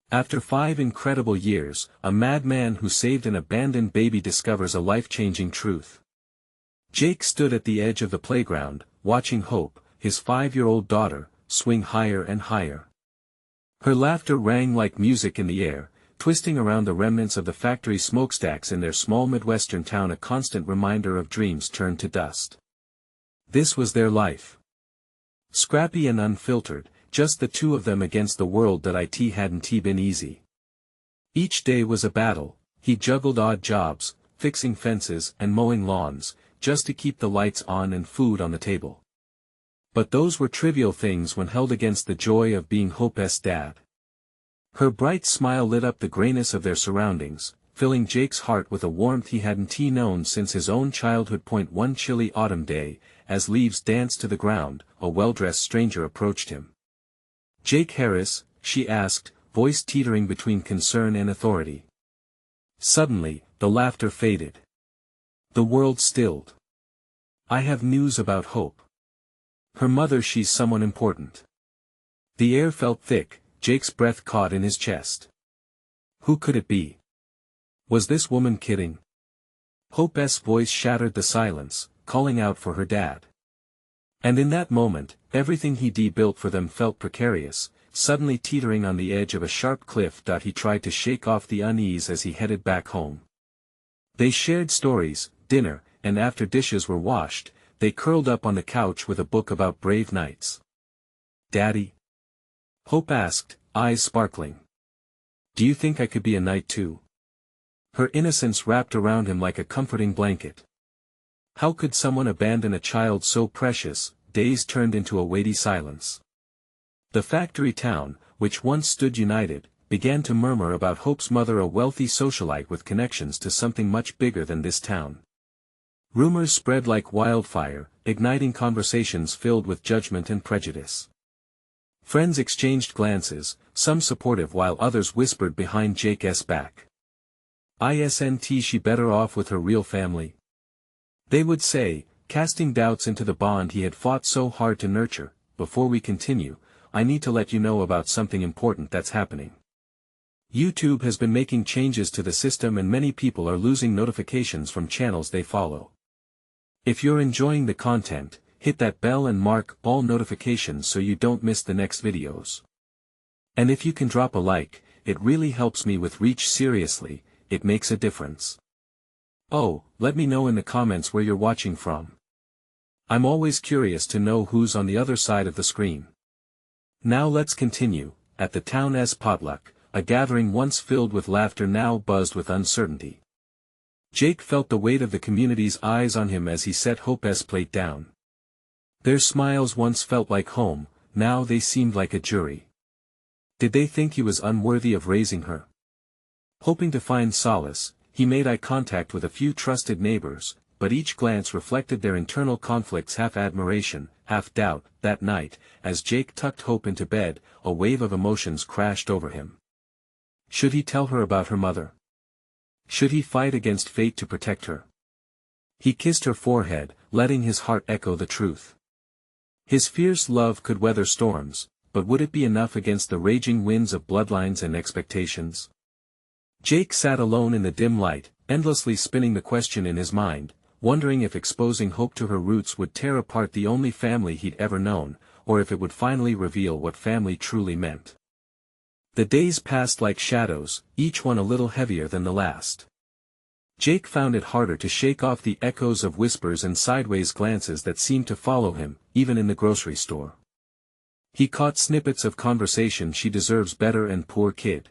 After 5 incredible years, a madman who saved an abandoned baby discovers a life-changing truth. Jake stood at the edge of the playground, watching Hope, his 5-year-old daughter, swing higher and higher. Her laughter rang like music in the air, twisting around the remnants of the factory smokestacks in their small Midwestern town, a constant reminder of dreams turned to dust. This was their life. Scrappy and unfiltered, just the two of them against the world that hadn't been easy. Each day was a battle. He juggled odd jobs, fixing fences and mowing lawns, just to keep the lights on and food on the table. But those were trivial things when held against the joy of being Hope's dad. Her bright smile lit up the grayness of their surroundings, filling Jake's heart with a warmth he hadn't known since his own childhood. One chilly autumn day, as leaves danced to the ground, a well-dressed stranger approached him. "Jake Harris?" she asked, voice teetering between concern and authority. Suddenly, the laughter faded. The world stilled. "I have news about Hope. Her mother, she's someone important." The air felt thick, Jake's breath caught in his chest. Who could it be? Was this woman kidding? Hope's voice shattered the silence, calling out for her dad. And in that moment, everything he'd built for them felt precarious, suddenly teetering on the edge of a sharp cliff. He tried to shake off the unease as he headed back home. They shared stories, dinner, and after dishes were washed, they curled up on the couch with a book about brave knights. "Daddy?" Hope asked, eyes sparkling. "Do you think I could be a knight too?" Her innocence wrapped around him like a comforting blanket. How could someone abandon a child so precious? Days turned into a weighty silence. The factory town, which once stood united, began to murmur about Hope's mother, a wealthy socialite with connections to something much bigger than this town. Rumors spread like wildfire, igniting conversations filled with judgment and prejudice. Friends exchanged glances, some supportive while others whispered behind Jake's back. "Isn't she better off with her real family?" they would say, casting doubts into the bond he had fought so hard to nurture. "Before we continue, I need to let you know about something important that's happening. YouTube has been making changes to the system and many people are losing notifications from channels they follow. If you're enjoying the content, hit that bell and mark all notifications so you don't miss the next videos. And if you can drop a like, it really helps me with reach. Seriously, it makes a difference. Oh, let me know in the comments where you're watching from. I'm always curious to know who's on the other side of the screen. Now let's continue. At the town's potluck, a gathering once filled with laughter now buzzed with uncertainty. Jake felt the weight of the community's eyes on him as he set Hope's plate down. Their smiles once felt like home, now they seemed like a jury. Did they think he was unworthy of raising her? Hoping to find solace, he made eye contact with a few trusted neighbors, but each glance reflected their internal conflicts, half admiration, half doubt. That night, as Jake tucked Hope into bed, a wave of emotions crashed over him. Should he tell her about her mother? Should he fight against fate to protect her? He kissed her forehead, letting his heart echo the truth. His fierce love could weather storms, but would it be enough against the raging winds of bloodlines and expectations? Jake sat alone in the dim light, endlessly spinning the question in his mind, wondering if exposing Hope to her roots would tear apart the only family he'd ever known, or if it would finally reveal what family truly meant. The days passed like shadows, each one a little heavier than the last. Jake found it harder to shake off the echoes of whispers and sideways glances that seemed to follow him, even in the grocery store. He caught snippets of conversation. "She deserves better," and "poor kid."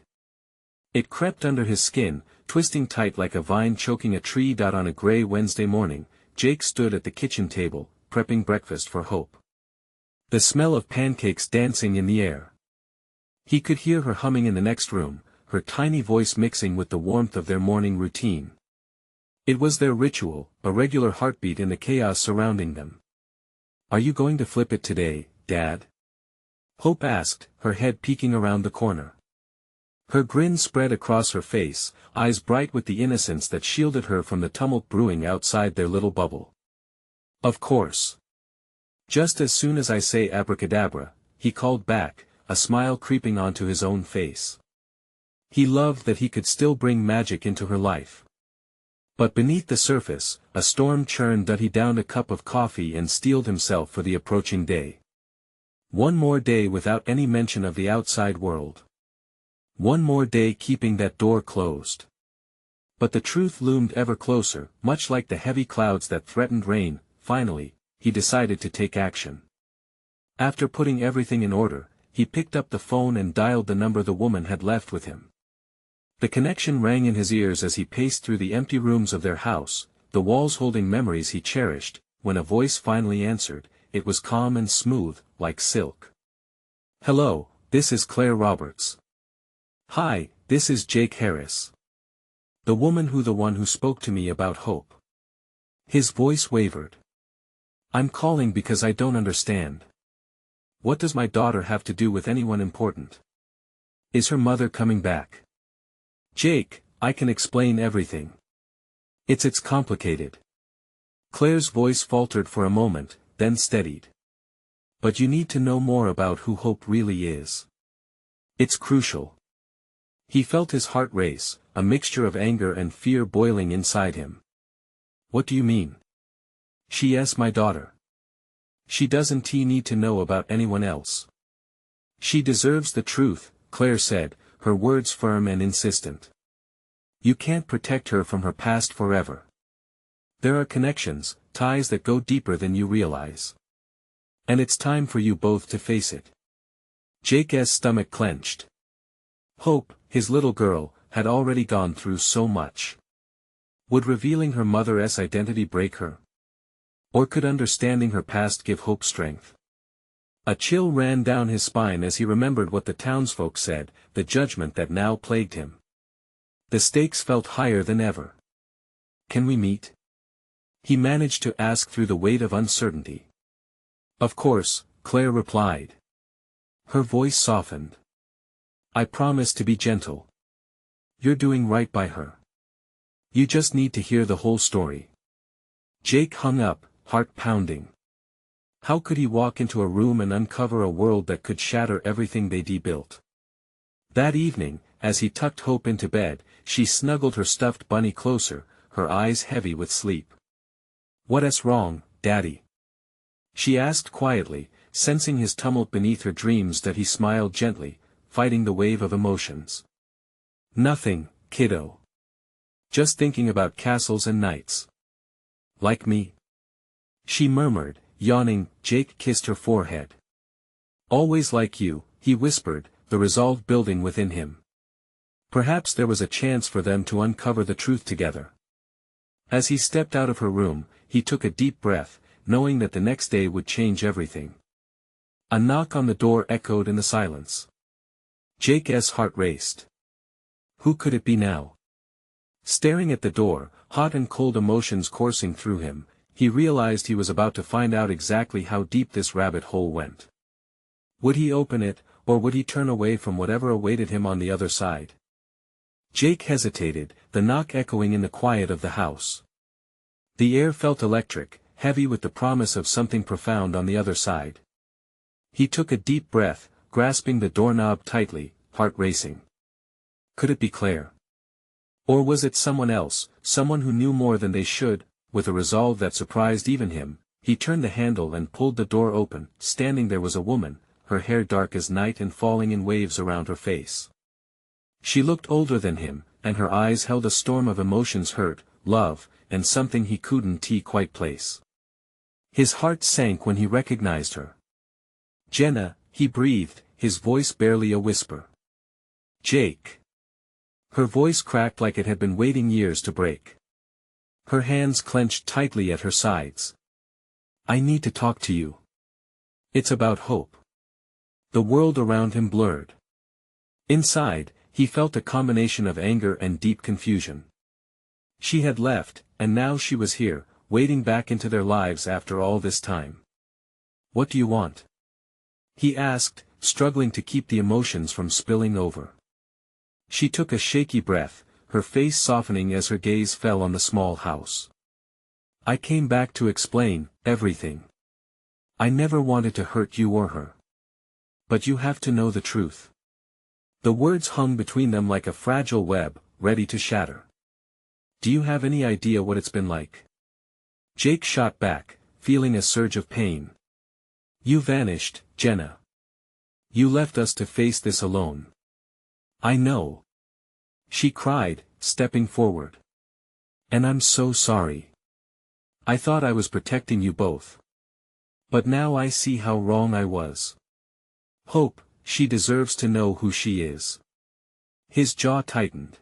It crept under his skin, twisting tight like a vine choking a tree. On a gray Wednesday morning, Jake stood at the kitchen table, prepping breakfast for Hope. The smell of pancakes dancing in the air. He could hear her humming in the next room, her tiny voice mixing with the warmth of their morning routine. It was their ritual, a regular heartbeat in the chaos surrounding them. "Are you going to flip it today, Dad?" Hope asked, her head peeking around the corner. Her grin spread across her face, eyes bright with the innocence that shielded her from the tumult brewing outside their little bubble. "Of course. Just as soon as I say abracadabra," he called back, a smile creeping onto his own face. He loved that he could still bring magic into her life. But beneath the surface, a storm churned that he downed a cup of coffee and steeled himself for the approaching day. One more day without any mention of the outside world. One more day keeping that door closed. But the truth loomed ever closer, much like the heavy clouds that threatened rain. Finally, he decided to take action. After putting everything in order, he picked up the phone and dialed the number the woman had left with him. The connection rang in his ears as he paced through the empty rooms of their house, the walls holding memories he cherished. When a voice finally answered, it was calm and smooth, like silk. "Hello, this is Claire Roberts." "Hi, this is Jake Harris. The woman the one who spoke to me about hope." His voice wavered. "I'm calling because I don't understand. What does my daughter have to do with anyone important? Is her mother coming back?" "Jake, I can explain everything. It's complicated." Claire's voice faltered for a moment, then steadied. "But you need to know more about who Hope really is. It's crucial." He felt his heart race, a mixture of anger and fear boiling inside him. "What do you mean?" "She's my daughter. She doesn't need to know about anyone else. She deserves the truth," Claire said, her words firm and insistent. "You can't protect her from her past forever. There are connections, ties that go deeper than you realize. And it's time for you both to face it." Jake's stomach clenched. Hope, his little girl, had already gone through so much. Would revealing her mother's identity break her? Or could understanding her past give Hope strength? A chill ran down his spine as he remembered what the townsfolk said, the judgment that now plagued him. The stakes felt higher than ever. "Can we meet?" he managed to ask through the weight of uncertainty. "Of course," Claire replied. Her voice softened. "I promise to be gentle. You're doing right by her. You just need to hear the whole story." Jake hung up, heart pounding. How could he walk into a room and uncover a world that could shatter everything they'd built? That evening, as he tucked Hope into bed, she snuggled her stuffed bunny closer, her eyes heavy with sleep. "What's wrong, Daddy?" she asked quietly, sensing his tumult beneath her dreams. That he smiled gently, fighting the wave of emotions. "Nothing, kiddo. Just thinking about castles and knights. Like me?" she murmured, yawning. Jake kissed her forehead. "Always like you," he whispered, the resolve building within him. Perhaps there was a chance for them to uncover the truth together. As he stepped out of her room, he took a deep breath, knowing that the next day would change everything. A knock on the door echoed in the silence. Jake's heart raced. Who could it be now? Staring at the door, hot and cold emotions coursing through him, he realized he was about to find out exactly how deep this rabbit hole went. Would he open it, or would he turn away from whatever awaited him on the other side? Jake hesitated, the knock echoing in the quiet of the house. The air felt electric, heavy with the promise of something profound on the other side. He took a deep breath, grasping the doorknob tightly, heart racing. Could it be Claire? Or was it someone else, someone who knew more than they should? With a resolve that surprised even him, he turned the handle and pulled the door open. Standing there was a woman, her hair dark as night and falling in waves around her face. She looked older than him, and her eyes held a storm of emotions: hurt, love, and something he couldn't quite place. His heart sank when he recognized her. "Jenna," he breathed, his voice barely a whisper. "Jake." Her voice cracked like it had been waiting years to break. Her hands clenched tightly at her sides. "I need to talk to you. It's about Hope." The world around him blurred. Inside, he felt a combination of anger and deep confusion. She had left, and now she was here, wading back into their lives after all this time. "What do you want?" he asked, struggling to keep the emotions from spilling over. She took a shaky breath, her face softening as her gaze fell on the small house. "I came back to explain everything. I never wanted to hurt you or her. But you have to know the truth." The words hung between them like a fragile web, ready to shatter. Do you have any idea what it's been like? Jake shot back, feeling a surge of pain. You vanished, Jenna. You left us to face this alone. I know. She cried, stepping forward. And I'm so sorry. I thought I was protecting you both. But now I see how wrong I was. Hope, she deserves to know who she is. His jaw tightened.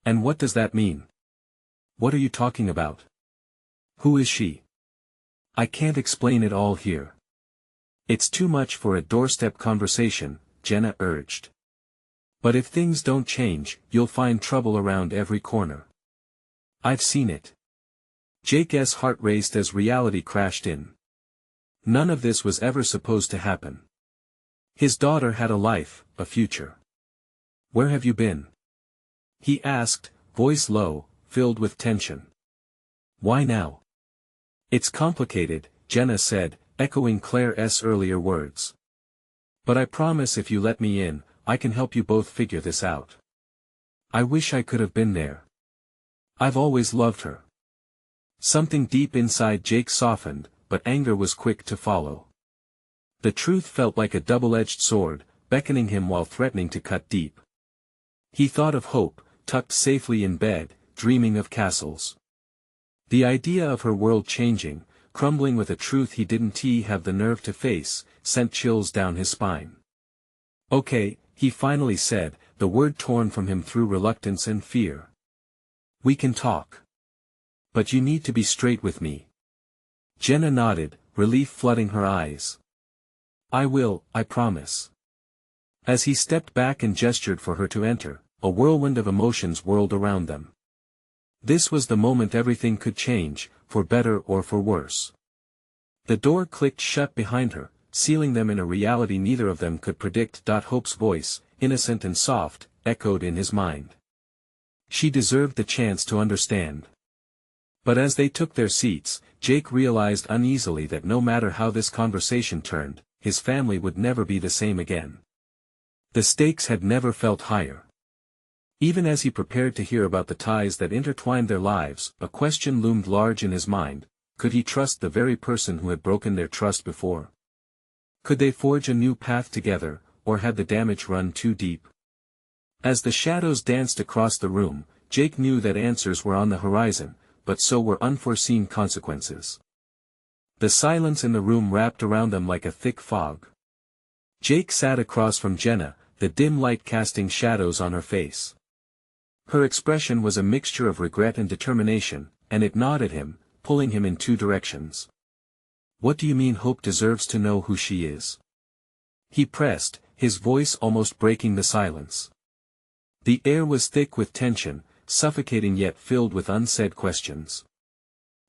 And what does that mean? What are you talking about? Who is she? I can't explain it all here. It's too much for a doorstep conversation, Jenna urged. But if things don't change, you'll find trouble around every corner. I've seen it. Jake's heart raced as reality crashed in. None of this was ever supposed to happen. His daughter had a life, a future. Where have you been? He asked, voice low, filled with tension. Why now? It's complicated, Jenna said, echoing Claire's earlier words. But I promise if you let me in, I can help you both figure this out. I wish I could have been there. I've always loved her. Something deep inside Jake softened, but anger was quick to follow. The truth felt like a double-edged sword, beckoning him while threatening to cut deep. He thought of Hope, tucked safely in bed, dreaming of castles. The idea of her world changing, crumbling with a truth he didn't have the nerve to face, sent chills down his spine. Okay, he finally said, the word torn from him through reluctance and fear. We can talk. But you need to be straight with me. Jenna nodded, relief flooding her eyes. I will, I promise. As he stepped back and gestured for her to enter, a whirlwind of emotions whirled around them. This was the moment everything could change, for better or for worse. The door clicked shut behind her, sealing them in a reality neither of them could predict. Hope's voice, innocent and soft, echoed in his mind. She deserved the chance to understand. But as they took their seats, Jake realized uneasily that no matter how this conversation turned, his family would never be the same again. The stakes had never felt higher. Even as he prepared to hear about the ties that intertwined their lives, a question loomed large in his mind: could he trust the very person who had broken their trust before? Could they forge a new path together, or had the damage run too deep? As the shadows danced across the room, Jake knew that answers were on the horizon, but so were unforeseen consequences. The silence in the room wrapped around them like a thick fog. Jake sat across from Jenna, the dim light casting shadows on her face. Her expression was a mixture of regret and determination, and it gnawed at him, pulling him in two directions. What do you mean Hope deserves to know who she is? He pressed, his voice almost breaking the silence. The air was thick with tension, suffocating yet filled with unsaid questions.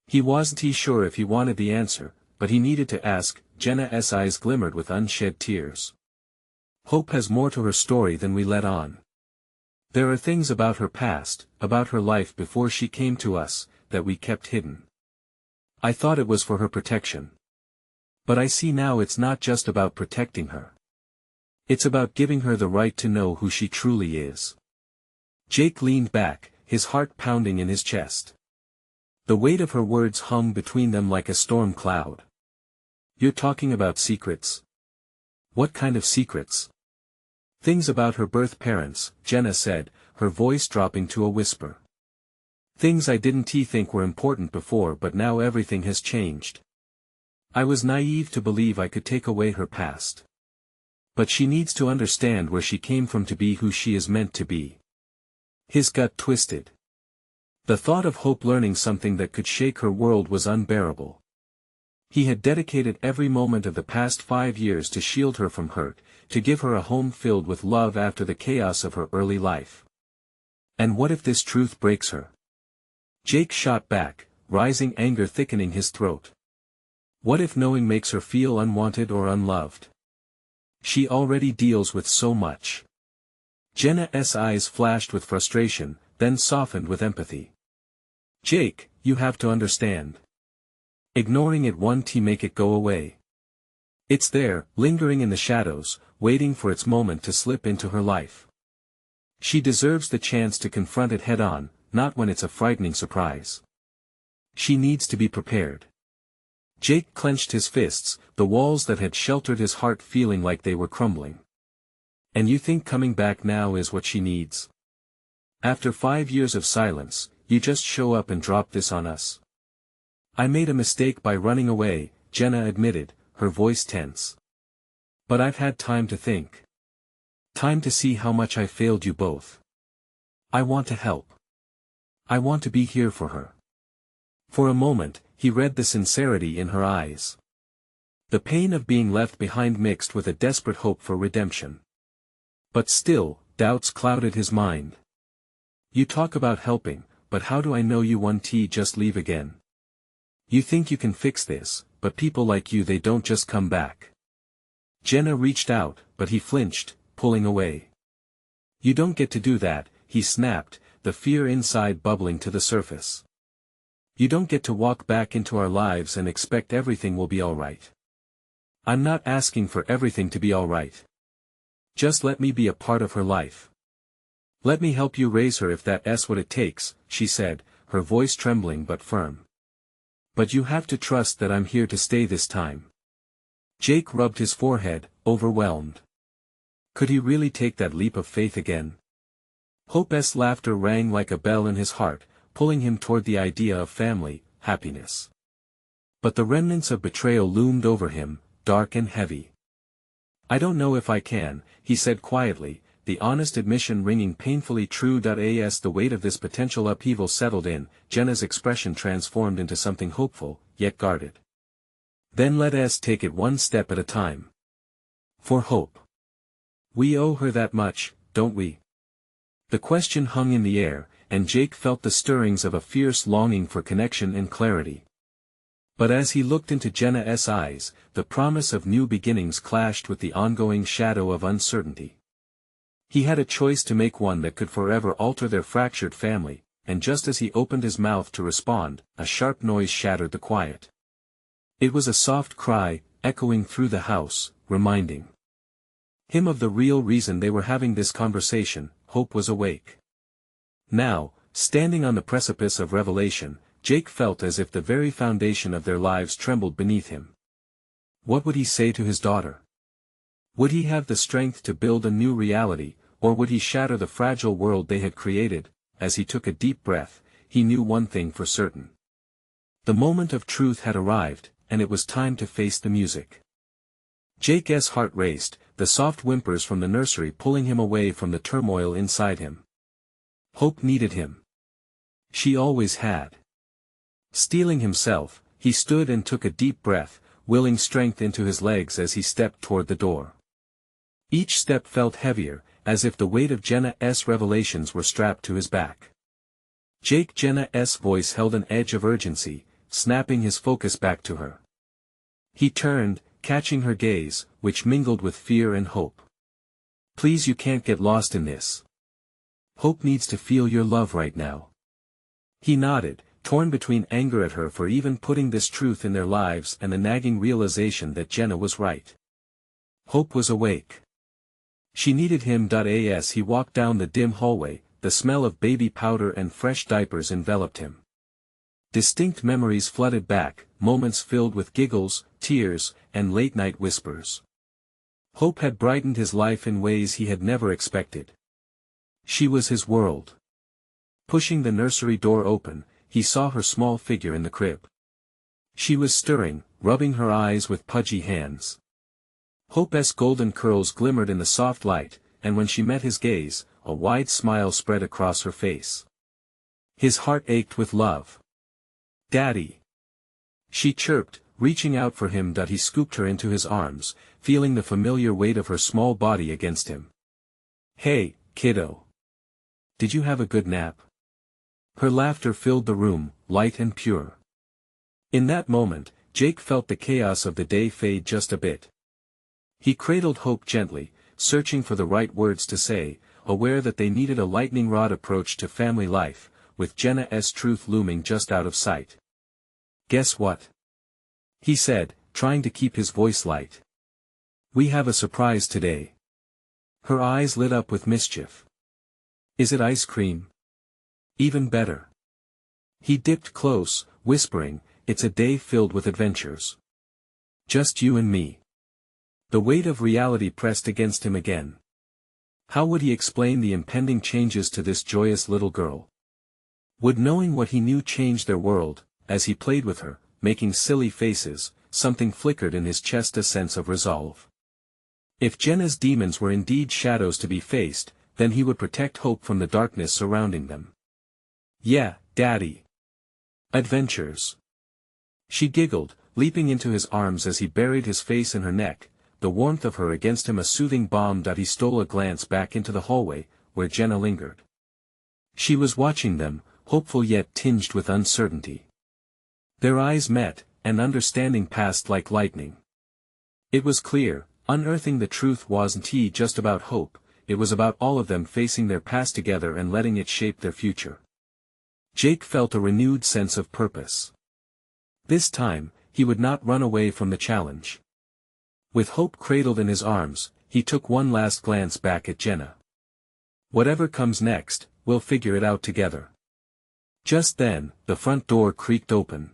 He wasn't sure if he wanted the answer, but he needed to ask. Jenna's eyes glimmered with unshed tears. Hope has more to her story than we let on. There are things about her past, about her life before she came to us, that we kept hidden. I thought it was for her protection. But I see now it's not just about protecting her. It's about giving her the right to know who she truly is. Jake leaned back, his heart pounding in his chest. The weight of her words hung between them like a storm cloud. You're talking about secrets? What kind of secrets? Things about her birth parents, Jenna said, her voice dropping to a whisper. Things I didn't think were important before, but now everything has changed. I was naive to believe I could take away her past. But she needs to understand where she came from to be who she is meant to be. His gut twisted. The thought of Hope learning something that could shake her world was unbearable. He had dedicated every moment of the past 5 years to shield her from hurt, to give her a home filled with love after the chaos of her early life. And what if this truth breaks her? Jake shot back, rising anger thickening his throat. What if knowing makes her feel unwanted or unloved? She already deals with so much. Jenna's eyes flashed with frustration, then softened with empathy. Jake, you have to understand. Ignoring it won't make it go away. It's there, lingering in the shadows, waiting for its moment to slip into her life. She deserves the chance to confront it head-on, not when it's a frightening surprise. She needs to be prepared. Jake clenched his fists, the walls that had sheltered his heart feeling like they were crumbling. And you think coming back now is what she needs? After 5 years of silence, you just show up and drop this on us? I made a mistake by running away, Jenna admitted, her voice tense. But I've had time to think. Time to see how much I failed you both. I want to help. I want to be here for her. For a moment, he read the sincerity in her eyes. The pain of being left behind mixed with a desperate hope for redemption. But still, doubts clouded his mind. You talk about helping, but how do I know you won't just leave again? You think you can fix this, but people like you, they don't just come back. Jenna reached out, but he flinched, pulling away. You don't get to do that, he snapped, the fear inside bubbling to the surface. You don't get to walk back into our lives and expect everything will be alright. I'm not asking for everything to be alright. Just let me be a part of her life. Let me help you raise her if that's what it takes, she said, her voice trembling but firm. But you have to trust that I'm here to stay this time. Jake rubbed his forehead, overwhelmed. Could he really take that leap of faith again? Hope's laughter rang like a bell in his heart, pulling him toward the idea of family, happiness. But the remnants of betrayal loomed over him, dark and heavy. I don't know if I can, he said quietly, the honest admission ringing painfully true. As the weight of this potential upheaval settled in, Jenna's expression transformed into something hopeful, yet guarded. Then let us take it one step at a time. For Hope. We owe her that much, don't we? The question hung in the air, and Jake felt the stirrings of a fierce longing for connection and clarity. But as he looked into Jenna's eyes, the promise of new beginnings clashed with the ongoing shadow of uncertainty. He had a choice to make, one that could forever alter their fractured family, and just as he opened his mouth to respond, a sharp noise shattered the quiet. It was a soft cry, echoing through the house, reminding him of the real reason they were having this conversation. Hope was awake. Now, standing on the precipice of revelation, Jake felt as if the very foundation of their lives trembled beneath him. What would he say to his daughter? Would he have the strength to build a new reality, or would he shatter the fragile world they had created? As he took a deep breath, he knew one thing for certain. The moment of truth had arrived, and it was time to face the music. Jake's heart raced, the soft whimpers from the nursery pulling him away from the turmoil inside him. Hope needed him. She always had. Steeling himself, he stood and took a deep breath, willing strength into his legs as he stepped toward the door. Each step felt heavier, as if the weight of Jenna's revelations were strapped to his back. Jenna's voice held an edge of urgency, snapping his focus back to her. He turned, catching her gaze, which mingled with fear and hope. Please, you can't get lost in this. Hope needs to feel your love right now. He nodded, torn between anger at her for even putting this truth in their lives and the nagging realization that Jenna was right. Hope was awake. She needed him. As he walked down the dim hallway, the smell of baby powder and fresh diapers enveloped him. Distinct memories flooded back, moments filled with giggles, tears, and late-night whispers. Hope had brightened his life in ways he had never expected. She was his world. Pushing the nursery door open, he saw her small figure in the crib. She was stirring, rubbing her eyes with pudgy hands. Hope's golden curls glimmered in the soft light, and when she met his gaze, a wide smile spread across her face. His heart ached with love. Daddy! She chirped, reaching out for him. He scooped her into his arms, feeling the familiar weight of her small body against him. Hey, kiddo. Did you have a good nap? Her laughter filled the room, light and pure. In that moment, Jake felt the chaos of the day fade just a bit. He cradled Hope gently, searching for the right words to say, aware that they needed a lightning rod approach to family life, with Jenna's truth looming just out of sight. Guess what? He said, trying to keep his voice light. We have a surprise today. Her eyes lit up with mischief. Is it ice cream? Even better. He dipped close, whispering, it's a day filled with adventures. Just you and me. The weight of reality pressed against him again. How would he explain the impending changes to this joyous little girl? Would knowing what he knew change their world? As he played with her, making silly faces, something flickered in his chest, a sense of resolve. If Jenna's demons were indeed shadows to be faced, then he would protect Hope from the darkness surrounding them. Yeah, Daddy. Adventures. She giggled, leaping into his arms as he buried his face in her neck, the warmth of her against him a soothing balm. He stole a glance back into the hallway, where Jenna lingered. She was watching them, hopeful yet tinged with uncertainty. Their eyes met, and understanding passed like lightning. It was clear, unearthing the truth wasn't just about Hope, it was about all of them facing their past together and letting it shape their future. Jake felt a renewed sense of purpose. This time, he would not run away from the challenge. With Hope cradled in his arms, he took one last glance back at Jenna. Whatever comes next, we'll figure it out together. Just then, the front door creaked open.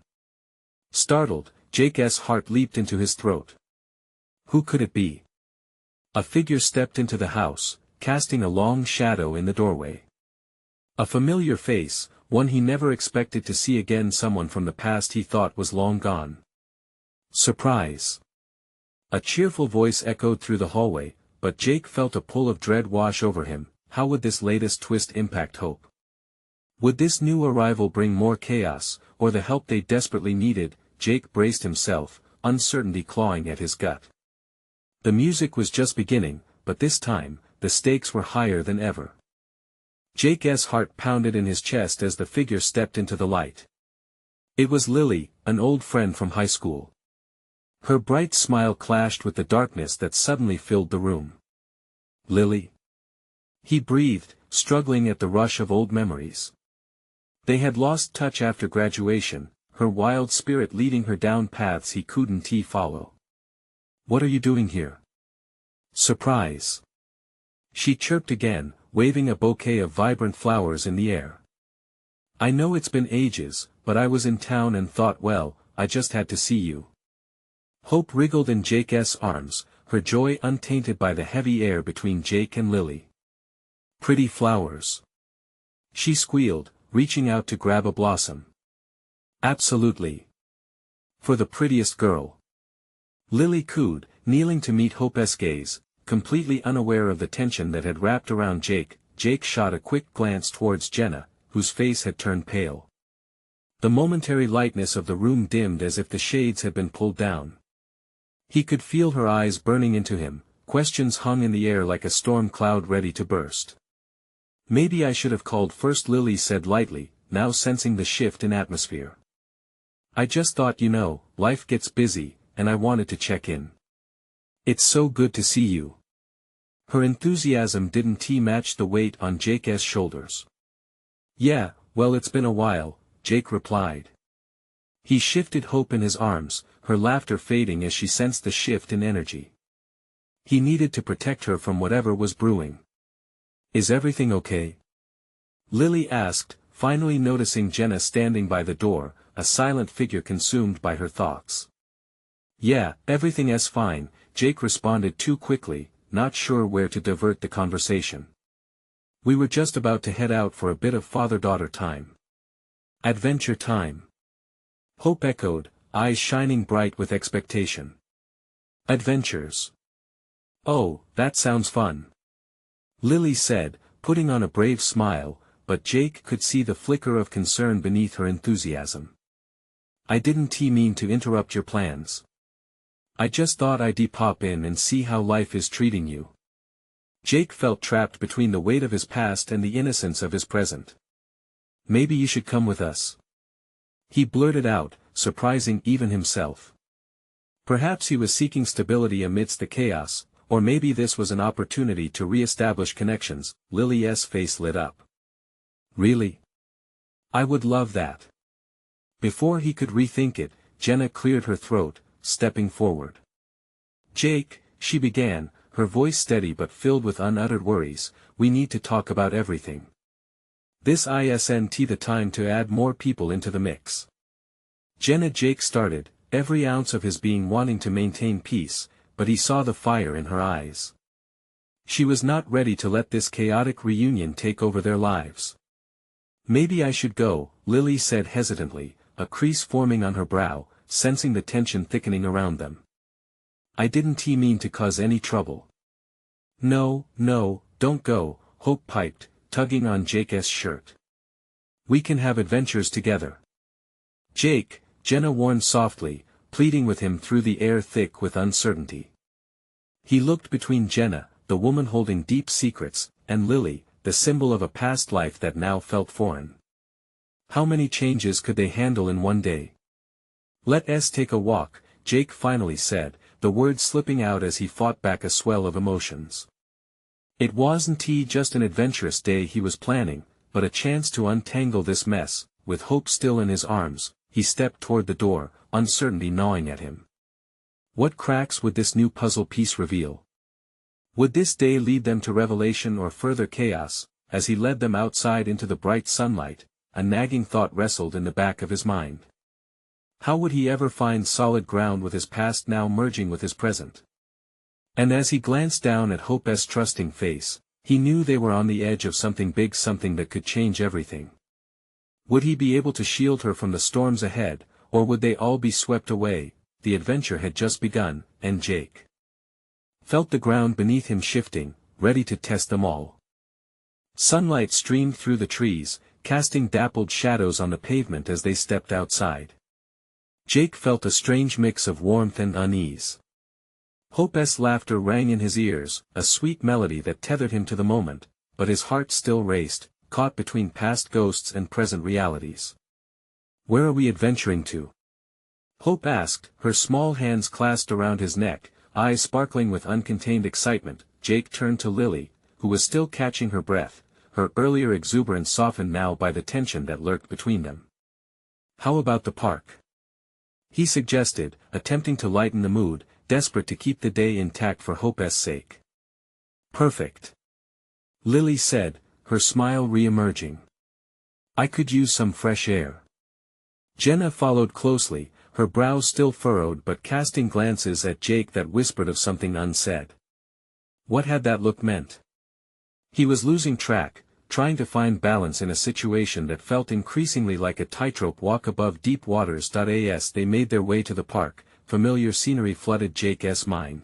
Startled, Jake's heart leaped into his throat. Who could it be? A figure stepped into the house, casting a long shadow in the doorway. A familiar face, one he never expected to see again, someone from the past he thought was long gone. Surprise! A cheerful voice echoed through the hallway, but Jake felt a pull of dread wash over him. How would this latest twist impact Hope? Would this new arrival bring more chaos, or the help they desperately needed? Jake braced himself, uncertainty clawing at his gut. The music was just beginning, but this time, the stakes were higher than ever. Jake's heart pounded in his chest as the figure stepped into the light. It was Lily, an old friend from high school. Her bright smile clashed with the darkness that suddenly filled the room. Lily? He breathed, struggling at the rush of old memories. They had lost touch after graduation, her wild spirit leading her down paths he couldn't follow. What are you doing here? Surprise! She chirped again, waving a bouquet of vibrant flowers in the air. I know it's been ages, but I was in town and thought, well, I just had to see you. Hope wriggled in Jake's arms, her joy untainted by the heavy air between Jake and Lily. Pretty flowers. She squealed, reaching out to grab a blossom. Absolutely. For the prettiest girl. Lily cooed, kneeling to meet Hope's gaze, completely unaware of the tension that had wrapped around Jake. Jake shot a quick glance towards Jenna, whose face had turned pale. The momentary lightness of the room dimmed as if the shades had been pulled down. He could feel her eyes burning into him, questions hung in the air like a storm cloud ready to burst. Maybe I should have called first, Lily said lightly, now sensing the shift in atmosphere. I just thought, life gets busy, and I wanted to check in. It's so good to see you. Her enthusiasm didn't match the weight on Jake's shoulders. Yeah, well, it's been a while, Jake replied. He shifted Hope in his arms, her laughter fading as she sensed the shift in energy. He needed to protect her from whatever was brewing. Is everything okay? Lily asked, finally noticing Jenna standing by the door, a silent figure consumed by her thoughts. Yeah, everything's fine, Jake responded too quickly, not sure where to divert the conversation. We were just about to head out for a bit of father-daughter time. Adventure time. Hope echoed, eyes shining bright with expectation. Adventures. Oh, that sounds fun. Lily said, putting on a brave smile, but Jake could see the flicker of concern beneath her enthusiasm. I didn't mean to interrupt your plans. I just thought I'd pop in and see how life is treating you. Jake felt trapped between the weight of his past and the innocence of his present. Maybe you should come with us. He blurted out, surprising even himself. Perhaps he was seeking stability amidst the chaos, or maybe this was an opportunity to re-establish connections. Lily's face lit up. Really? I would love that. Before he could rethink it, Jenna cleared her throat, stepping forward. Jake, she began, her voice steady but filled with unuttered worries, we need to talk about everything. This isn't the time to add more people into the mix. Jenna. Jake started, every ounce of his being wanting to maintain peace, but he saw the fire in her eyes. She was not ready to let this chaotic reunion take over their lives. Maybe I should go, Lily said hesitantly, a crease forming on her brow, sensing the tension thickening around them. I didn't mean to cause any trouble. No, don't go, Hope piped, tugging on Jake's shirt. We can have adventures together. Jake, Jenna warned softly, pleading with him through the air thick with uncertainty. He looked between Jenna, the woman holding deep secrets, and Lily, the symbol of a past life that now felt foreign. How many changes could they handle in one day? Let's take a walk, Jake finally said, the words slipping out as he fought back a swell of emotions. It wasn't just an adventurous day he was planning, but a chance to untangle this mess. With Hope still in his arms, he stepped toward the door, uncertainty gnawing at him. What cracks would this new puzzle piece reveal? Would this day lead them to revelation or further chaos? As he led them outside into the bright sunlight, a nagging thought wrestled in the back of his mind. How would he ever find solid ground with his past now merging with his present? And as he glanced down at Hope's trusting face, he knew they were on the edge of something big, something that could change everything. Would he be able to shield her from the storms ahead, or would they all be swept away? The adventure had just begun, and Jake felt the ground beneath him shifting, ready to test them all. Sunlight streamed through the trees, casting dappled shadows on the pavement as they stepped outside. Jake felt a strange mix of warmth and unease. Hope's laughter rang in his ears, a sweet melody that tethered him to the moment, but his heart still raced, caught between past ghosts and present realities. Where are we adventuring to? Hope asked, her small hands clasped around his neck, eyes sparkling with uncontained excitement. Jake turned to Lily, who was still catching her breath, her earlier exuberance softened now by the tension that lurked between them. How about the park? He suggested, attempting to lighten the mood, desperate to keep the day intact for Hope's sake. Perfect. Lily said, her smile re-emerging. I could use some fresh air. Jenna followed closely, her brows still furrowed but casting glances at Jake that whispered of something unsaid. What had that look meant? He was losing track, trying to find balance in a situation that felt increasingly like a tightrope walk above deep waters. As they made their way to the park, familiar scenery flooded Jake's mind.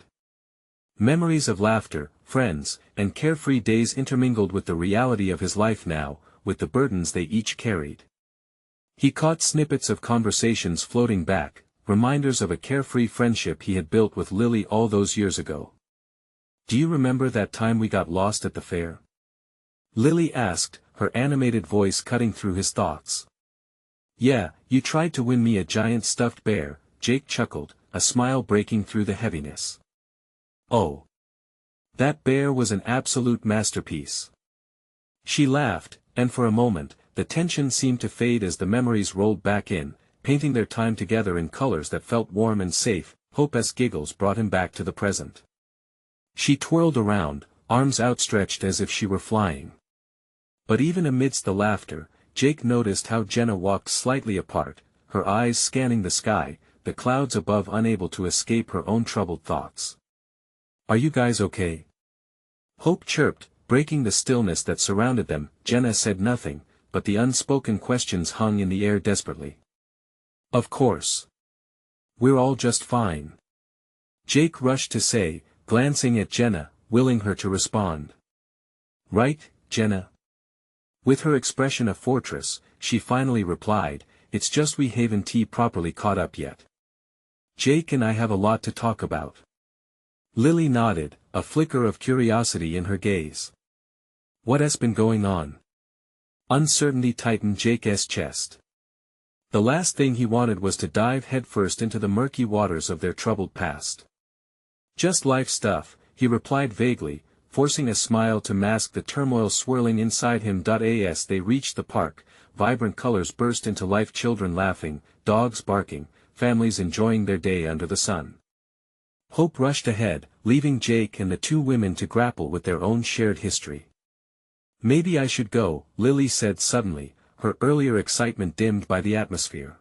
Memories of laughter, friends, and carefree days intermingled with the reality of his life now, with the burdens they each carried. He caught snippets of conversations floating back, reminders of a carefree friendship he had built with Lily all those years ago. Do you remember that time we got lost at the fair? Lily asked, her animated voice cutting through his thoughts. Yeah, you tried to win me a giant stuffed bear, Jake chuckled, a smile breaking through the heaviness. Oh. That bear was an absolute masterpiece. She laughed, and for a moment, the tension seemed to fade as the memories rolled back in, painting their time together in colors that felt warm and safe. Hope's giggles brought him back to the present. She twirled around, arms outstretched as if she were flying. But even amidst the laughter, Jake noticed how Jenna walked slightly apart, her eyes scanning the sky, the clouds above unable to escape her own troubled thoughts. Are you guys okay? Hope chirped, breaking the stillness that surrounded them. Jenna said nothing, but the unspoken questions hung in the air desperately. Of course. We're all just fine. Jake rushed to say, glancing at Jenna, willing her to respond. Right, Jenna? With her expression a fortress, she finally replied, it's just we haven't properly caught up yet. Jake and I have a lot to talk about. Lily nodded, a flicker of curiosity in her gaze. What has been going on? Uncertainty tightened Jake's chest. The last thing he wanted was to dive headfirst into the murky waters of their troubled past. Just life stuff, he replied vaguely, forcing a smile to mask the turmoil swirling inside him. As they reached the park, vibrant colors burst into life, children laughing, dogs barking, families enjoying their day under the sun. Hope rushed ahead, leaving Jake and the two women to grapple with their own shared history. "Maybe I should go," Lily said suddenly, her earlier excitement dimmed by the atmosphere.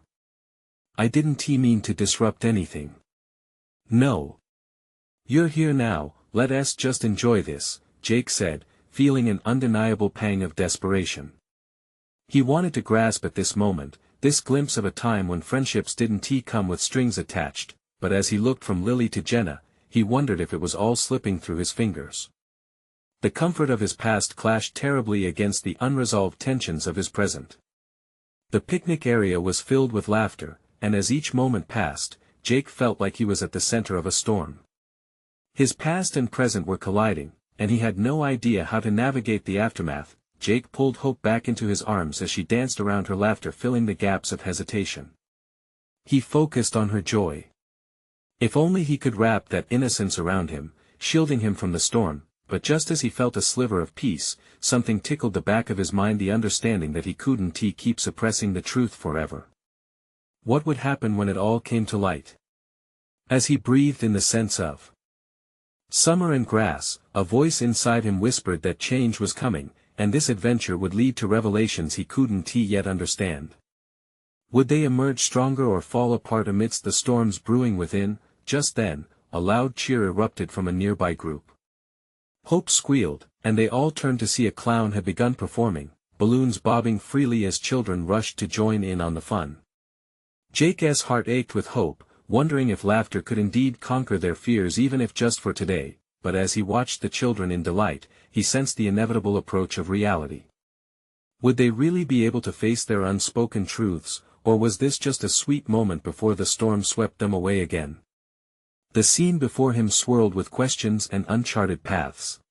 "I didn't mean to disrupt anything." "No. You're here now, let us just enjoy this," Jake said, feeling an undeniable pang of desperation. He wanted to grasp at this moment, this glimpse of a time when friendships didn't come with strings attached, but as he looked from Lily to Jenna, he wondered if it was all slipping through his fingers. The comfort of his past clashed terribly against the unresolved tensions of his present. The picnic area was filled with laughter, and as each moment passed, Jake felt like he was at the center of a storm. His past and present were colliding, and he had no idea how to navigate the aftermath. Jake pulled Hope back into his arms as she danced around her, laughter filling the gaps of hesitation. He focused on her joy. If only he could wrap that innocence around him, shielding him from the storm, but just as he felt a sliver of peace, something tickled the back of his mind, the understanding that he couldn't keep suppressing the truth forever. What would happen when it all came to light? As he breathed in the sense of summer and grass, a voice inside him whispered that change was coming, and this adventure would lead to revelations he couldn't yet understand. Would they emerge stronger or fall apart amidst the storms brewing within? Just then, a loud cheer erupted from a nearby group. Hope squealed, and they all turned to see a clown had begun performing, balloons bobbing freely as children rushed to join in on the fun. Jake's heart ached with hope, wondering if laughter could indeed conquer their fears, even if just for today, but as he watched the children in delight, he sensed the inevitable approach of reality. Would they really be able to face their unspoken truths, or was this just a sweet moment before the storm swept them away again? The scene before him swirled with questions and uncharted paths.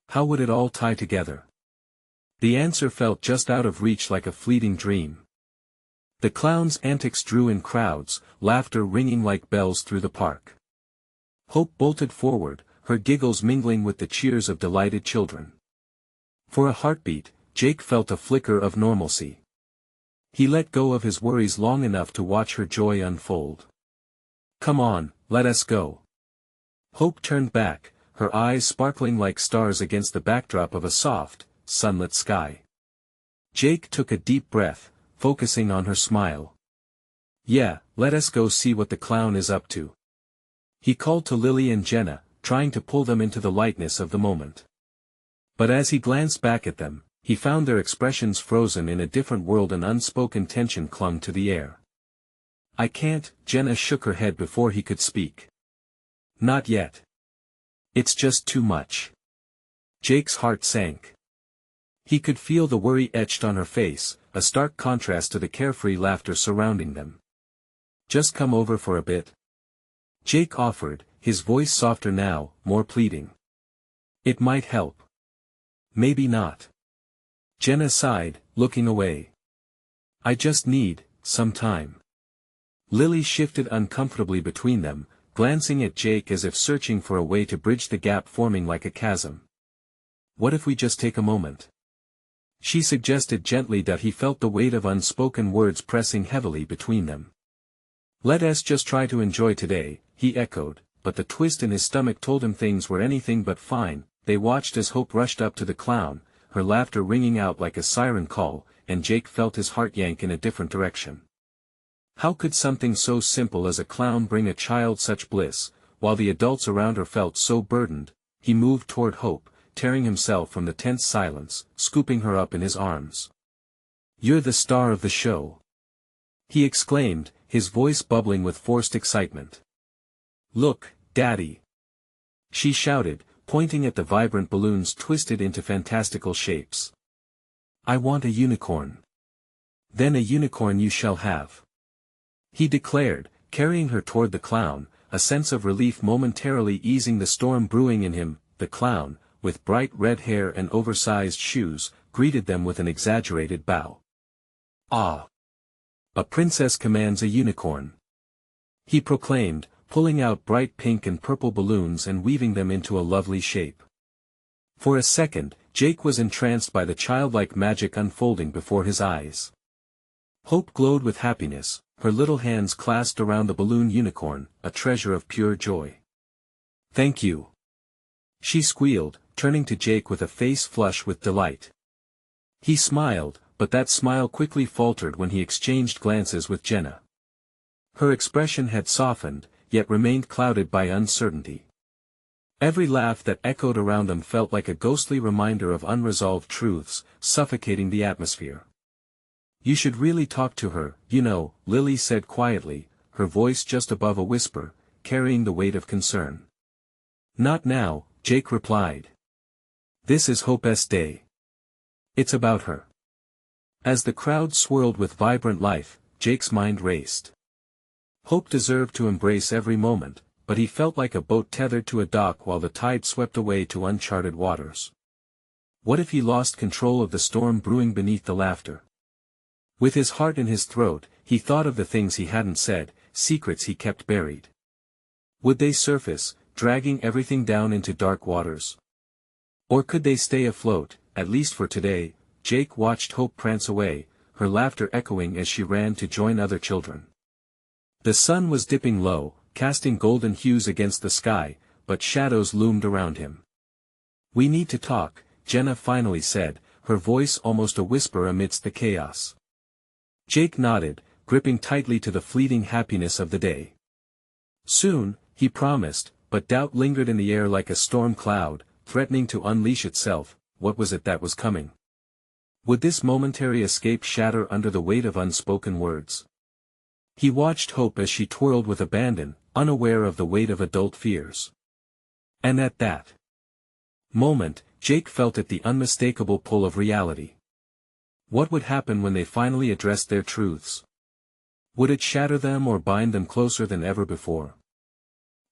How would it all tie together? The answer felt just out of reach, like a fleeting dream. The clown's antics drew in crowds, laughter ringing like bells through the park. Hope bolted forward, her giggles mingling with the cheers of delighted children. For a heartbeat, Jake felt a flicker of normalcy. He let go of his worries long enough to watch her joy unfold. "Come on, let us go." Hope turned back, her eyes sparkling like stars against the backdrop of a soft, sunlit sky. Jake took a deep breath, focusing on her smile. "Yeah, let us go see what the clown is up to." He called to Lily and Jenna, trying to pull them into the lightness of the moment. But as he glanced back at them, he found their expressions frozen in a different world. An unspoken tension clung to the air. "I can't," Jenna shook her head before he could speak. "Not yet. It's just too much." Jake's heart sank. He could feel the worry etched on her face, a stark contrast to the carefree laughter surrounding them. "Just come over for a bit," Jake offered, his voice softer now, more pleading. "It might help." "Maybe not." Jenna sighed, looking away. "I just need some time." Lily shifted uncomfortably between them, glancing at Jake as if searching for a way to bridge the gap forming like a chasm. "What if we just take a moment?" she suggested gently, that he felt the weight of unspoken words pressing heavily between them. "Let us just try to enjoy today," he echoed, but the twist in his stomach told him things were anything but fine. They watched as Hope rushed up to the clown, her laughter ringing out like a siren call, and Jake felt his heart yank in a different direction. How could something so simple as a clown bring a child such bliss, while the adults around her felt so burdened? He moved toward Hope, tearing himself from the tense silence, scooping her up in his arms. "You're the star of the show," he exclaimed, his voice bubbling with forced excitement. "Look, Daddy!" she shouted, pointing at the vibrant balloons twisted into fantastical shapes. "I want a unicorn." "Then a unicorn you shall have," he declared, carrying her toward the clown, a sense of relief momentarily easing the storm brewing in him. The clown, with bright red hair and oversized shoes, greeted them with an exaggerated bow. "Ah! A princess commands a unicorn," he proclaimed, pulling out bright pink and purple balloons and weaving them into a lovely shape. For a second, Jake was entranced by the childlike magic unfolding before his eyes. Hope glowed with happiness, her little hands clasped around the balloon unicorn, a treasure of pure joy. Thank you. She squealed, turning to Jake with a face flush with delight. He smiled, but that smile quickly faltered when he exchanged glances with Jenna. Her expression had softened, yet remained clouded by uncertainty. Every laugh that echoed around them felt like a ghostly reminder of unresolved truths, suffocating the atmosphere. You should really talk to her, you know, Lily said quietly, her voice just above a whisper, carrying the weight of concern. Not now, Jake replied. This is Hope's day. It's about her. As the crowd swirled with vibrant life, Jake's mind raced. Hope deserved to embrace every moment, but he felt like a boat tethered to a dock while the tide swept away to uncharted waters. What if he lost control of the storm brewing beneath the laughter? With his heart in his throat, he thought of the things he hadn't said, secrets he kept buried. Would they surface, dragging everything down into dark waters? Or could they stay afloat, at least for today? Jake watched Hope prance away, her laughter echoing as she ran to join other children. The sun was dipping low, casting golden hues against the sky, but shadows loomed around him. We need to talk, Jenna finally said, her voice almost a whisper amidst the chaos. Jake nodded, gripping tightly to the fleeting happiness of the day. Soon, he promised, but doubt lingered in the air like a storm cloud, threatening to unleash itself. What was it that was coming? Would this momentary escape shatter under the weight of unspoken words? He watched Hope as she twirled with abandon, unaware of the weight of adult fears. And at that moment, Jake felt it, the unmistakable pull of reality. What would happen when they finally addressed their truths? Would it shatter them or bind them closer than ever before?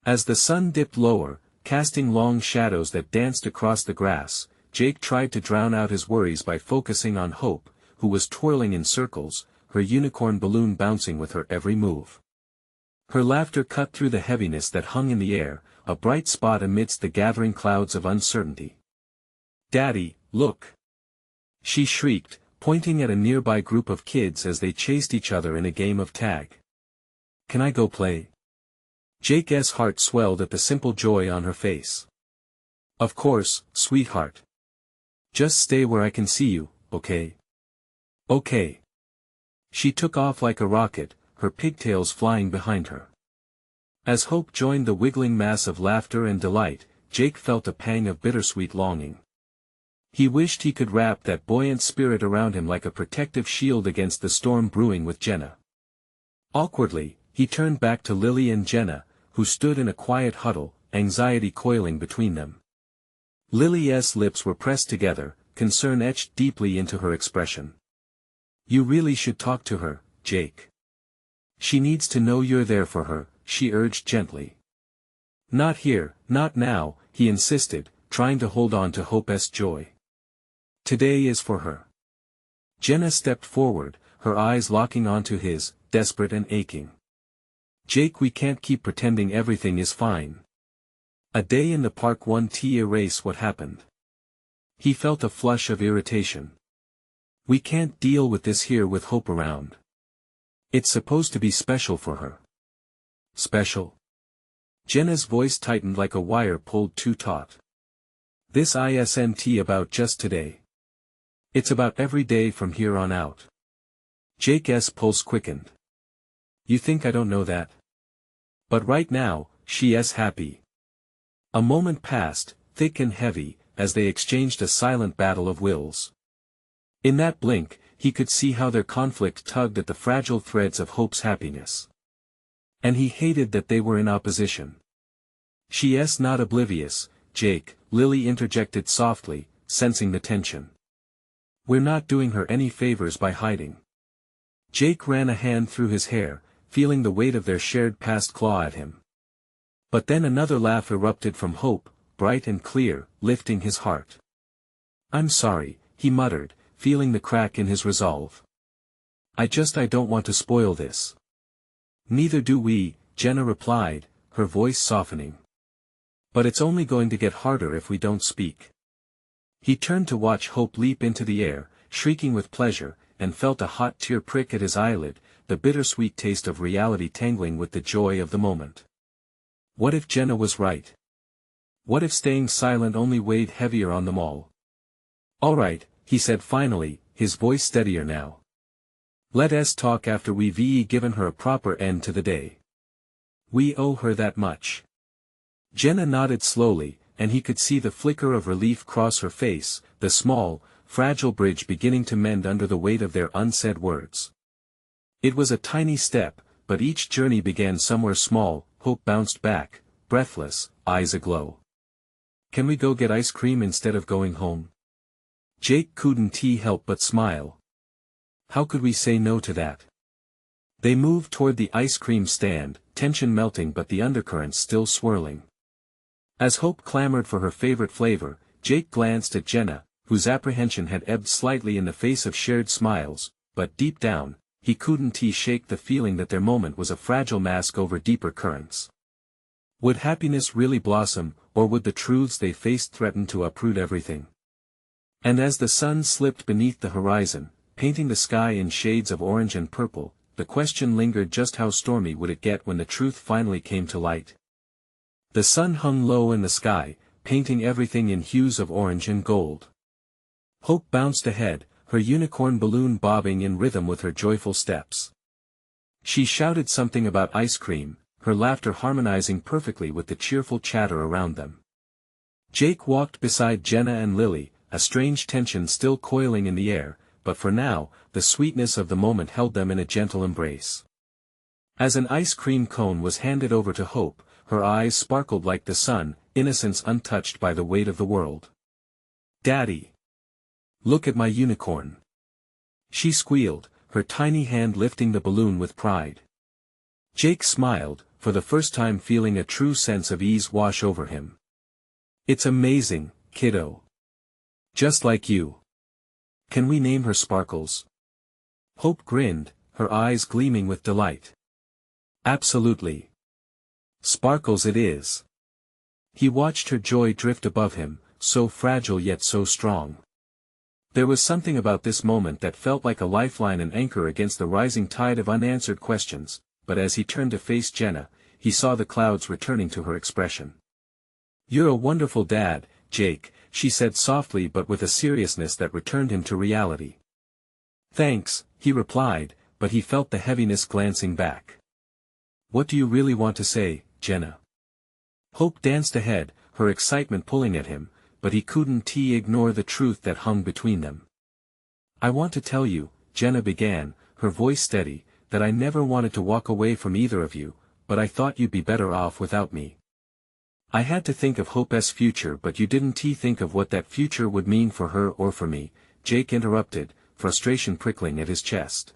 As the sun dipped lower, casting long shadows that danced across the grass, Jake tried to drown out his worries by focusing on Hope, who was twirling in circles, her unicorn balloon bouncing with her every move. Her laughter cut through the heaviness that hung in the air, a bright spot amidst the gathering clouds of uncertainty. Daddy, look! She shrieked, pointing at a nearby group of kids as they chased each other in a game of tag. Can I go play? Jake's heart swelled at the simple joy on her face. Of course, sweetheart. Just stay where I can see you, okay? Okay. She took off like a rocket, her pigtails flying behind her. As Hope joined the wiggling mass of laughter and delight, Jake felt a pang of bittersweet longing. He wished he could wrap that buoyant spirit around him like a protective shield against the storm brewing with Jenna. Awkwardly, he turned back to Lily and Jenna, who stood in a quiet huddle, anxiety coiling between them. Lily's lips were pressed together, concern etched deeply into her expression. You really should talk to her, Jake. She needs to know you're there for her, she urged gently. Not here, not now, he insisted, trying to hold on to Hope's joy. Today is for her. Jenna stepped forward, her eyes locking onto his, desperate and aching. Jake, we can't keep pretending everything is fine. A day in the park won't erase what happened. He felt a flush of irritation. We can't deal with this here with Hope around. It's supposed to be special for her. Special? Jenna's voice tightened like a wire pulled too taut. This isn't about just today. It's about every day from here on out. Jake's pulse quickened. You think I don't know that? But right now, she's happy. A moment passed, thick and heavy, as they exchanged a silent battle of wills. In that blink, he could see how their conflict tugged at the fragile threads of Hope's happiness. And he hated that they were in opposition. She's not oblivious, Jake, Lily interjected softly, sensing the tension. We're not doing her any favors by hiding. Jake ran a hand through his hair, feeling the weight of their shared past claw at him. But then another laugh erupted from Hope, bright and clear, lifting his heart. I'm sorry, he muttered, feeling the crack in his resolve. I don't want to spoil this. Neither do we, Jenna replied, her voice softening. But it's only going to get harder if we don't speak. He turned to watch Hope leap into the air, shrieking with pleasure, and felt a hot tear prick at his eyelid, the bittersweet taste of reality tangling with the joy of the moment. What if Jenna was right? What if staying silent only weighed heavier on them all? All right, he said finally, his voice steadier now. Let us talk after we've given her a proper end to the day. We owe her that much. Jenna nodded slowly, and he could see the flicker of relief cross her face, the small, fragile bridge beginning to mend under the weight of their unsaid words. It was a tiny step, but each journey began somewhere small. Hope bounced back, breathless, eyes aglow. Can we go get ice cream instead of going home? Jake couldn't help but smile. How could we say no to that? They moved toward the ice cream stand, tension melting but the undercurrents still swirling. As Hope clamored for her favorite flavor, Jake glanced at Jenna, whose apprehension had ebbed slightly in the face of shared smiles, but deep down, he couldn't shake the feeling that their moment was a fragile mask over deeper currents. Would happiness really blossom, or would the truths they faced threaten to uproot everything? And as the sun slipped beneath the horizon, painting the sky in shades of orange and purple, the question lingered: just how stormy would it get when the truth finally came to light? The sun hung low in the sky, painting everything in hues of orange and gold. Hope bounced ahead, her unicorn balloon bobbing in rhythm with her joyful steps. She shouted something about ice cream, her laughter harmonizing perfectly with the cheerful chatter around them. Jake walked beside Jenna and Lily, a strange tension still coiling in the air, but for now, the sweetness of the moment held them in a gentle embrace. As an ice cream cone was handed over to Hope, her eyes sparkled like the sun, innocence untouched by the weight of the world. "Daddy! Look at my unicorn!" She squealed, her tiny hand lifting the balloon with pride. Jake smiled, for the first time feeling a true sense of ease wash over him. "It's amazing, kiddo. Just like you. Can we name her Sparkles?" Hope grinned, her eyes gleaming with delight. "Absolutely. Sparkles it is." He watched her joy drift above him, so fragile yet so strong. There was something about this moment that felt like a lifeline and anchor against the rising tide of unanswered questions, but as he turned to face Jenna, he saw the clouds returning to her expression. "You're a wonderful dad, Jake," she said softly but with a seriousness that returned him to reality. "Thanks," he replied, but he felt the heaviness glancing back. "What do you really want to say, Jenna?" Hope danced ahead, her excitement pulling at him, but he couldn't ignore the truth that hung between them. "I want to tell you," Jenna began, her voice steady, "that I never wanted to walk away from either of you, but I thought you'd be better off without me. I had to think of Hope's future, but you didn't think of what that future would mean for her or for me," Jake interrupted, frustration prickling at his chest.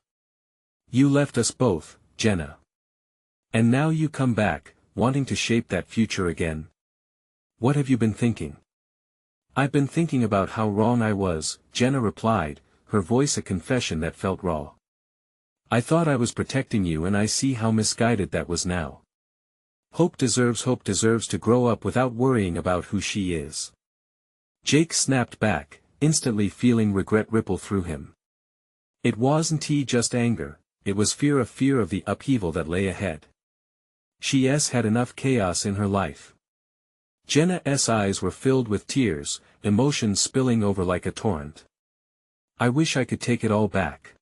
"You left us both, Jenna. And now you come back, wanting to shape that future again. What have you been thinking?" "I've been thinking about how wrong I was," Jenna replied, her voice a confession that felt raw. "I thought I was protecting you, and I see how misguided that was now. Hope deserves to grow up without worrying about who she is." Jake snapped back, instantly feeling regret ripple through him. It wasn't just anger, it was fear of the upheaval that lay ahead. She's had enough chaos in her life. Jenna's eyes were filled with tears, emotions spilling over like a torrent. "I wish I could take it all back.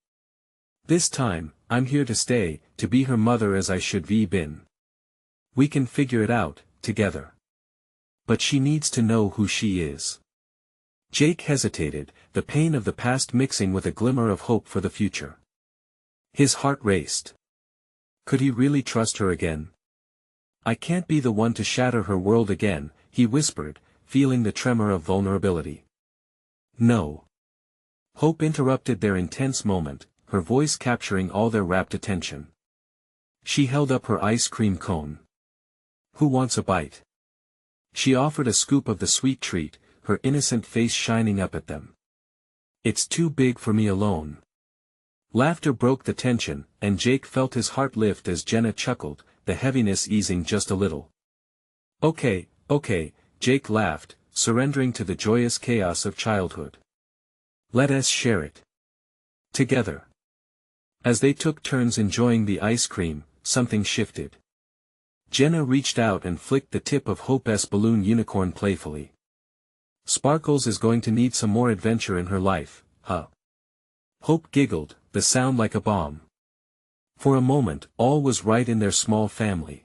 This time, I'm here to stay, to be her mother as I should be been. We can figure it out, together. But she needs to know who she is." Jake hesitated, the pain of the past mixing with a glimmer of hope for the future. His heart raced. Could he really trust her again? "I can't be the one to shatter her world again," he whispered, feeling the tremor of vulnerability. "No." Hope interrupted their intense moment, her voice capturing all their rapt attention. She held up her ice cream cone. "Who wants a bite?" She offered a scoop of the sweet treat, her innocent face shining up at them. "It's too big for me alone." Laughter broke the tension, and Jake felt his heart lift as Jenna chuckled, the heaviness easing just a little. Okay, Jake laughed, surrendering to the joyous chaos of childhood. "Let us share it. Together." As they took turns enjoying the ice cream, something shifted. Jenna reached out and flicked the tip of Hope's balloon unicorn playfully. Sparkles is going to need some more adventure in her life, huh? Hope giggled, the sound like a bomb. For a moment, all was right in their small family.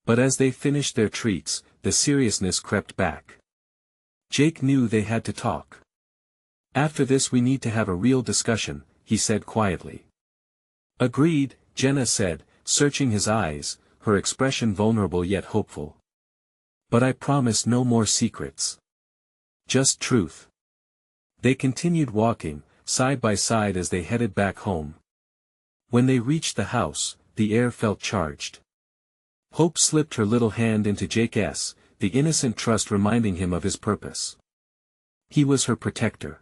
But as they finished their treats, the seriousness crept back. Jake knew they had to talk. After this we need to have a real discussion, he said quietly. Agreed, Jenna said, searching his eyes, her expression vulnerable yet hopeful. But I promise no more secrets. Just truth. They continued walking, side by side as they headed back home. When they reached the house, the air felt charged. Hope slipped her little hand into Jake's, the innocent trust reminding him of his purpose. He was her protector.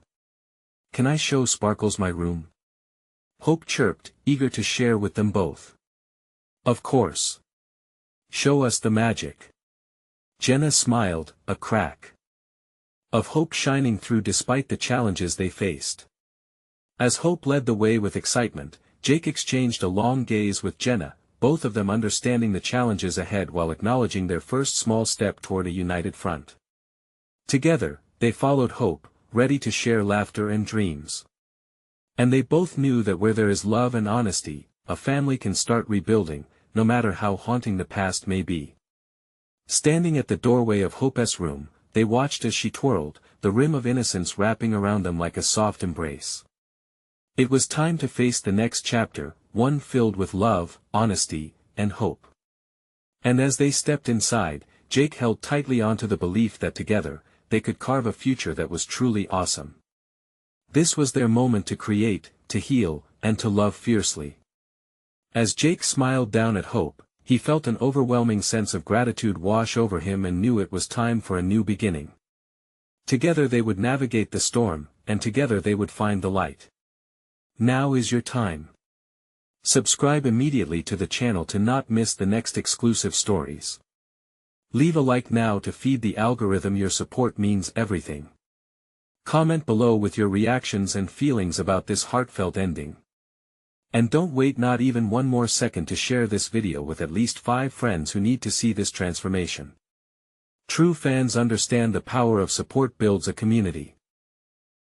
Can I show Sparkles my room? Hope chirped, eager to share with them both. Of course. Show us the magic. Jenna smiled, a crack of hope shining through despite the challenges they faced. As Hope led the way with excitement, Jake exchanged a long gaze with Jenna, both of them understanding the challenges ahead while acknowledging their first small step toward a united front. Together, they followed Hope, ready to share laughter and dreams. And they both knew that where there is love and honesty, a family can start rebuilding, no matter how haunting the past may be. Standing at the doorway of Hope's room, they watched as she twirled, the rim of innocence wrapping around them like a soft embrace. It was time to face the next chapter, one filled with love, honesty, and hope. And as they stepped inside, Jake held tightly onto the belief that together, they could carve a future that was truly awesome. This was their moment to create, to heal, and to love fiercely. As Jake smiled down at Hope, he felt an overwhelming sense of gratitude wash over him and knew it was time for a new beginning. Together they would navigate the storm, and together they would find the light. Now is your time. Subscribe immediately to the channel to not miss the next exclusive stories. Leave a like now to feed the algorithm. Your support means everything. Comment below with your reactions and feelings about this heartfelt ending. And don't wait not even one more second to share this video with at least 5 friends who need to see this transformation. True fans understand the power of support builds a community.